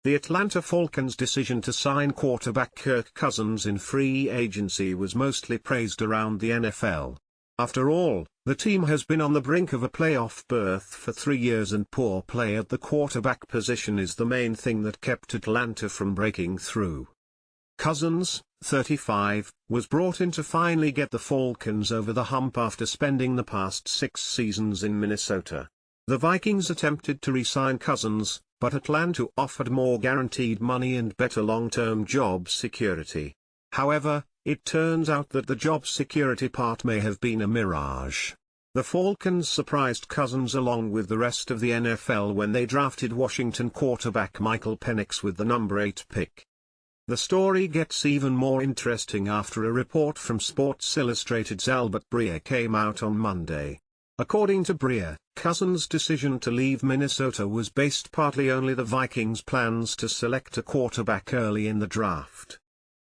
The Atlanta Falcons' decision to sign quarterback Kirk Cousins in free agency was mostly praised around the NFL. After all, the team has been on the brink of a playoff berth for 3 years, and poor play at the quarterback position is the main thing that kept Atlanta from breaking through. Cousins, 35, was brought in to finally get the Falcons over the hump after spending the past 6 seasons in Minnesota. The Vikings attempted to re-sign Cousins, but Atlanta offered more guaranteed money and better long-term job security. However, it turns out that the job security part may have been a mirage. The Falcons surprised Cousins along with the rest of the NFL when they drafted Washington quarterback Michael Penix with the number 8 pick. The story gets even more interesting after a report from Sports Illustrated's Albert Breer came out on Monday. According to Breer, Cousins' decision to leave Minnesota was based partly on the Vikings' plans to select a quarterback early in the draft.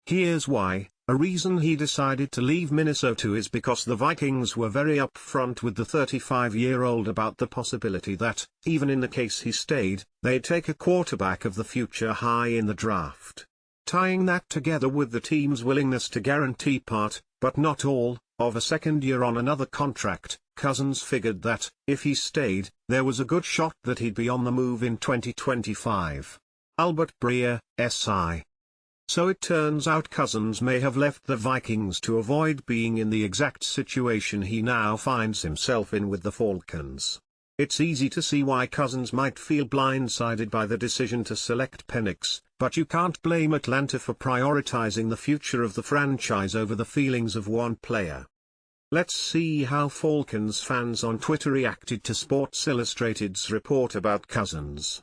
Here's why: a reason he decided to leave Minnesota is because the Vikings were very upfront with the 35-year-old about the possibility that, even in the case he stayed, they'd take a quarterback of the future high in the draft. Tying that together with the team's willingness to guarantee part, but not all, of a second year on another contract, Cousins figured that, if he stayed, there was a good shot that he'd be on the move in 2025. Albert Breer, SI. So it turns out Cousins may have left the Vikings to avoid being in the exact situation he now finds himself in with the Falcons. It's easy to see why Cousins might feel blindsided by the decision to select Penix, but you can't blame Atlanta for prioritizing the future of the franchise over the feelings of one player. Let's see how Falcons fans on Twitter reacted to Sports Illustrated's report about Cousins.